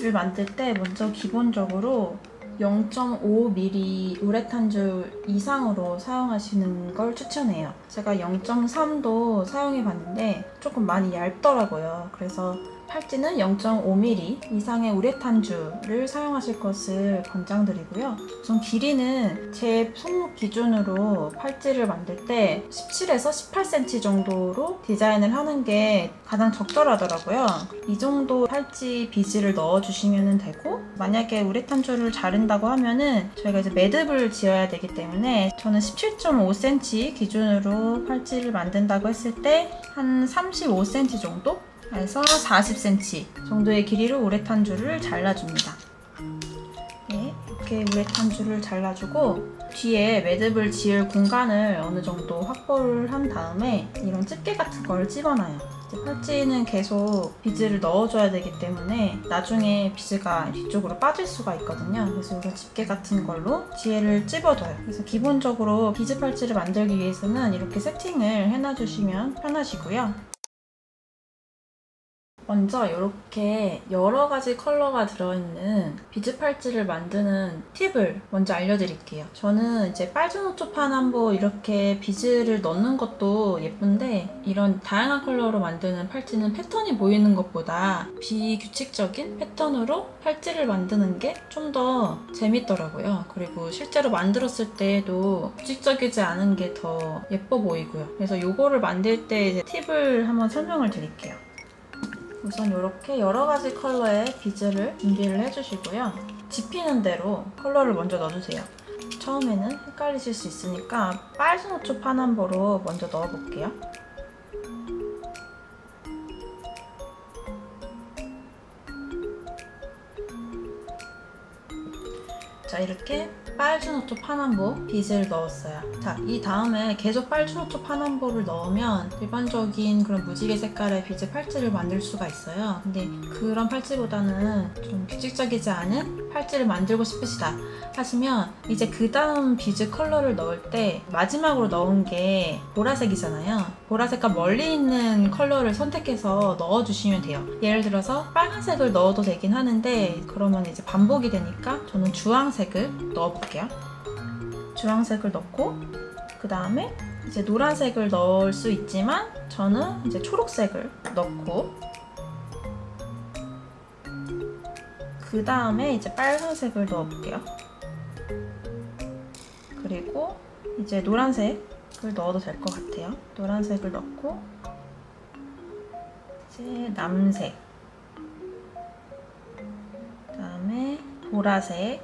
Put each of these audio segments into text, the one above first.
팔찌를 만들 때 먼저 기본적으로 0.5mm 우레탄줄 이상으로 사용하시는 걸 추천해요. 제가 0.3도 사용해 봤는데 조금 많이 얇더라고요. 그래서 팔찌는 0.5mm 이상의 우레탄줄을 사용하실 것을 권장드리고요. 우선 길이는 제 손목 기준으로 팔찌를 만들 때 17에서 18cm 정도로 디자인을 하는 게 가장 적절하더라고요. 이 정도 팔찌 비즈를 넣어주시면 되고, 만약에 우레탄줄을 자른다고 하면은 저희가 이제 매듭을 지어야 되기 때문에 저는 17.5cm 기준으로 팔찌를 만든다고 했을 때 한 35cm 정도? 그래서 40cm 정도의 길이로 우레탄줄을 잘라줍니다. 네, 이렇게 우레탄줄을 잘라주고 뒤에 매듭을 지을 공간을 어느 정도 확보를 한 다음에 이런 집게 같은 걸 집어넣어요. 팔찌는 계속 비즈를 넣어줘야 되기 때문에 나중에 비즈가 뒤쪽으로 빠질 수가 있거든요. 그래서 이런 집게 같은 걸로 뒤에를 찝어둬요. 그래서 기본적으로 비즈 팔찌를 만들기 위해서는 이렇게 세팅을 해놔주시면 편하시고요. 먼저 이렇게 여러 가지 컬러가 들어있는 비즈 팔찌를 만드는 팁을 먼저 알려드릴게요. 저는 이제 빨주노초 파남보 이렇게 비즈를 넣는 것도 예쁜데 이런 다양한 컬러로 만드는 팔찌는 패턴이 보이는 것보다 비규칙적인 패턴으로 팔찌를 만드는 게 좀 더 재밌더라고요. 그리고 실제로 만들었을 때도 규칙적이지 않은 게 더 예뻐 보이고요. 그래서 이거를 만들 때 이제 팁을 한번 설명을 드릴게요. 우선 이렇게 여러 가지 컬러의 비즈를 준비를 해주시고요. 집히는 대로 컬러를 먼저 넣어주세요. 처음에는 헷갈리실 수 있으니까 빨주노초 파남보로 먼저 넣어볼게요. 자, 이렇게 빨주노초 파남보 비즈를 넣었어요. 자, 이 다음에 계속 빨주노초 파남보를 넣으면 일반적인 그런 무지개 색깔의 비즈 팔찌를 만들 수가 있어요. 근데 그런 팔찌보다는 좀 규칙적이지 않은 팔찌를 만들고 싶으시다 하시면 이제 그 다음 비즈 컬러를 넣을 때 마지막으로 넣은 게 보라색이잖아요. 보라색과 멀리 있는 컬러를 선택해서 넣어주시면 돼요. 예를 들어서 빨간색을 넣어도 되긴 하는데 그러면 이제 반복이 되니까 저는 주황색을 넣어볼게요. 주황색을 넣고 그 다음에 이제 노란색을 넣을 수 있지만 저는 이제 초록색을 넣고 그 다음에 이제 빨간색을 넣어볼게요. 그리고 이제 노란색을 넣어도 될 것 같아요. 노란색을 넣고 이제 남색, 그 다음에 보라색,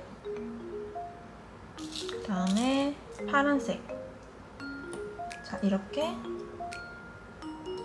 그 다음에 파란색. 자, 이렇게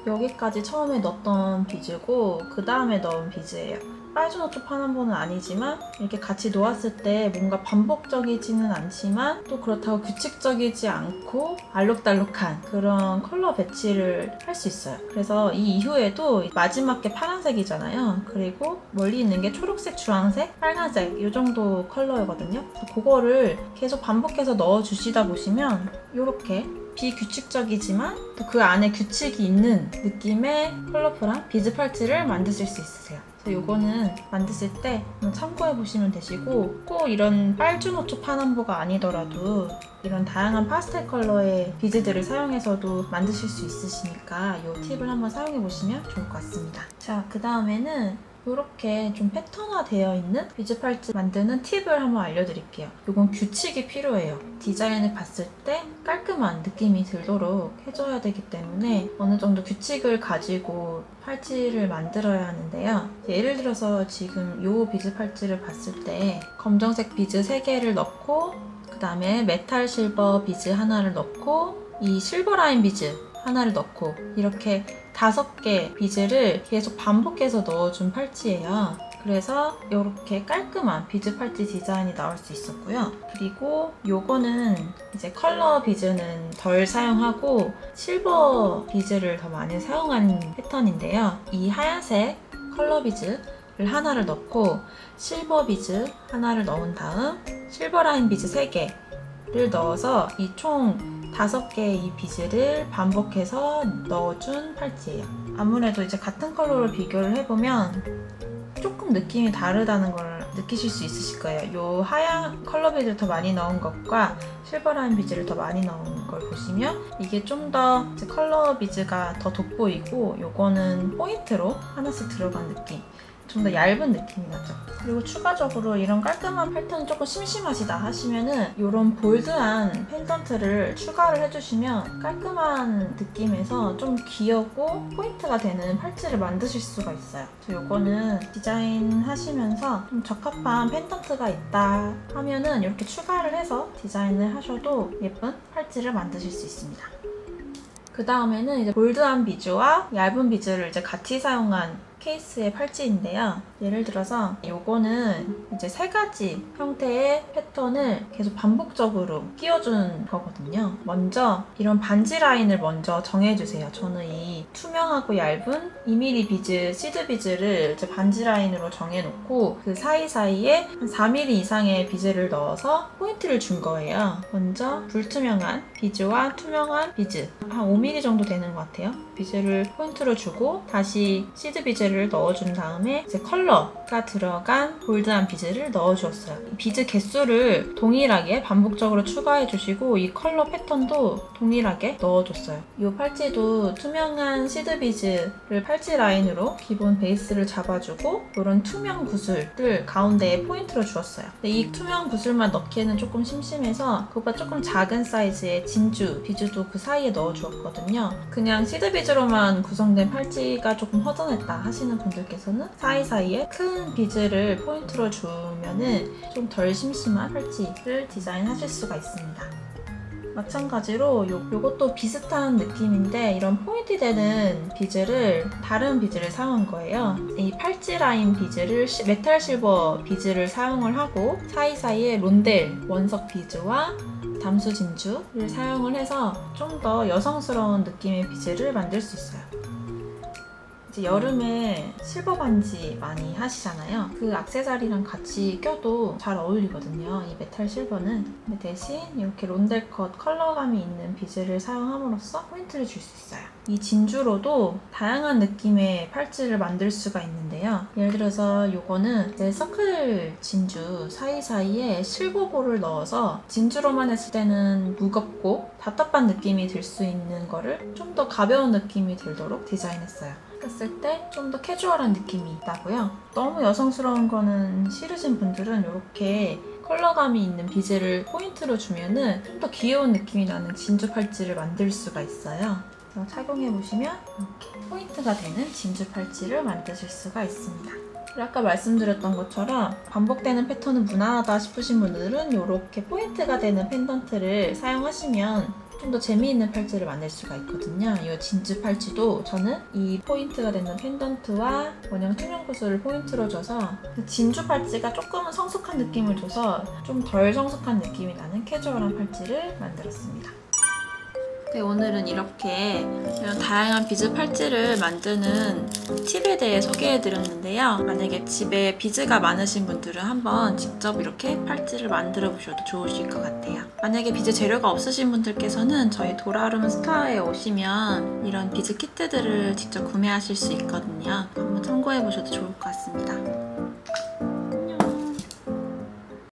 여기까지 처음에 넣었던 비즈고 그 다음에 넣은 비즈예요. 빨주노초 파남보는 아니지만 이렇게 같이 놓았을 때 뭔가 반복적이지는 않지만 또 그렇다고 규칙적이지 않고 알록달록한 그런 컬러 배치를 할 수 있어요. 그래서 이 이후에도 마지막 게 파란색이잖아요. 그리고 멀리 있는 게 초록색, 주황색, 빨간색 이 정도 컬러거든요. 그거를 계속 반복해서 넣어주시다 보시면 이렇게 비규칙적이지만 또 그 안에 규칙이 있는 느낌의 컬러풀한 비즈 팔찌를 만드실 수 있으세요. 그래서 이거는 만드실 때 참고해 보시면 되시고, 꼭 이런 빨주노초 파남보가 아니더라도 이런 다양한 파스텔 컬러의 비즈들을 사용해서도 만드실 수 있으시니까 이 팁을 한번 사용해 보시면 좋을 것 같습니다. 자, 그 다음에는 이렇게 좀 패턴화 되어 있는 비즈 팔찌 만드는 팁을 한번 알려드릴게요. 이건 규칙이 필요해요. 디자인을 봤을 때 깔끔한 느낌이 들도록 해줘야 되기 때문에 어느 정도 규칙을 가지고 팔찌를 만들어야 하는데요. 예를 들어서 지금 이 비즈 팔찌를 봤을 때 검정색 비즈 3개를 넣고 그 다음에 메탈 실버 비즈 하나를 넣고 이 실버 라인 비즈 하나를 넣고 이렇게 5개 비즈를 계속 반복해서 넣어준 팔찌예요. 그래서 이렇게 깔끔한 비즈 팔찌 디자인이 나올 수 있었고요. 그리고 요거는 이제 컬러 비즈는 덜 사용하고 실버 비즈를 더 많이 사용한 패턴인데요. 이 하얀색 컬러 비즈를 하나를 넣고 실버 비즈 하나를 넣은 다음 실버 라인 비즈 3개를 넣어서 이 총 5개의 이 비즈를 반복해서 넣어준 팔찌예요. 아무래도 이제 같은 컬러를 비교를 해보면 조금 느낌이 다르다는 걸 느끼실 수 있으실 거예요. 요 하얀 컬러 비즈를 더 많이 넣은 것과 실버라인 비즈를 더 많이 넣은 걸 보시면 이게 좀 더 컬러 비즈가 더 돋보이고 요거는 포인트로 하나씩 들어간 느낌, 좀 더 얇은 느낌이 나죠. 그리고 추가적으로 이런 깔끔한 패턴 조금 심심하시다 하시면은 이런 볼드한 펜던트를 추가를 해주시면 깔끔한 느낌에서 좀 귀엽고 포인트가 되는 팔찌를 만드실 수가 있어요. 그래서 이거는 디자인 하시면서 좀 적합한 펜던트가 있다 하면은 이렇게 추가를 해서 디자인을 하셔도 예쁜 팔찌를 만드실 수 있습니다. 그 다음에는 이제 볼드한 비즈와 얇은 비즈를 이제 같이 사용한 케이스의 팔찌인데요. 예를 들어서 요거는 이제 3가지 형태의 패턴을 계속 반복적으로 끼워준 거거든요. 먼저 이런 반지 라인을 먼저 정해주세요. 저는 이 투명하고 얇은 2mm 비즈, 시드 비즈를 이제 반지 라인으로 정해놓고 그 사이사이에 한 4mm 이상의 비즈를 넣어서 포인트를 준 거예요. 먼저 불투명한 비즈와 투명한 비즈, 한 5mm 정도 되는 것 같아요. 비즈를 포인트로 주고 다시 시드 비즈를 넣어준 다음에 이제 컬러가 들어간 볼드한 비즈를 넣어주었어요. 비즈 개수를 동일하게 반복적으로 추가해주시고 이 컬러 패턴도 동일하게 넣어줬어요. 이 팔찌도 투명한 시드 비즈를 팔찌 라인으로 기본 베이스를 잡아주고 이런 투명 구슬을 가운데에 포인트로 주었어요. 근데 이 투명 구슬만 넣기에는 조금 심심해서 그것보다 조금 작은 사이즈의 진주 비즈도 그 사이에 넣어주었거든요. 그냥 시드 비즈로만 구성된 팔찌가 조금 허전했다 하시는 분들께서는 사이사이에 큰 비즈를 포인트로 주면은 좀 덜 심심한 팔찌를 디자인하실 수가 있습니다. 마찬가지로 요것도 비슷한 느낌인데 이런 포인트 되는 비즈를 다른 비즈를 사용한 거예요. 이 팔찌 라인 비즈를 메탈 실버 비즈를 사용을 하고 사이사이에 론델 원석 비즈와 담수 진주를 사용을 해서 좀 더 여성스러운 느낌의 비즈를 만들 수 있어요. 이제 여름에 실버 반지 많이 하시잖아요. 그 액세서리랑 같이 껴도 잘 어울리거든요, 이 메탈 실버는. 근데 대신 이렇게 론델 컷 컬러감이 있는 비즈를 사용함으로써 포인트를 줄 수 있어요. 이 진주로도 다양한 느낌의 팔찌를 만들 수가 있는데요. 예를 들어서 이거는 이제 서클 진주 사이사이에 실버볼을 넣어서 진주로만 했을 때는 무겁고 답답한 느낌이 들 수 있는 거를 좀 더 가벼운 느낌이 들도록 디자인했어요. 했을 때 좀 더 캐주얼한 느낌이 있다고요. 너무 여성스러운 거는 싫으신 분들은 이렇게 컬러감이 있는 비즈를 포인트로 주면은 좀 더 귀여운 느낌이 나는 진주 팔찌를 만들 수가 있어요. 그래서 착용해보시면 이렇게 포인트가 되는 진주 팔찌를 만드실 수가 있습니다. 아까 말씀드렸던 것처럼 반복되는 패턴은 무난하다 싶으신 분들은 이렇게 포인트가 되는 펜던트를 사용하시면 좀 더 재미있는 팔찌를 만들 수가 있거든요. 이 진주 팔찌도 저는 이 포인트가 되는 펜던트와 원형 투명 구슬을 포인트로 줘서 진주 팔찌가 조금은 성숙한 느낌을 줘서 좀 덜 성숙한 느낌이 나는 캐주얼한 팔찌를 만들었습니다. 네, 오늘은 이렇게 이런 다양한 비즈 팔찌를 만드는 팁에 대해 소개해드렸는데요. 만약에 집에 비즈가 많으신 분들은 한번 직접 이렇게 팔찌를 만들어 보셔도 좋으실 것 같아요. 만약에 비즈 재료가 없으신 분들께서는 저희 도라루문 스토어에 오시면 이런 비즈 키트들을 직접 구매하실 수 있거든요. 한번 참고해 보셔도 좋을 것 같습니다.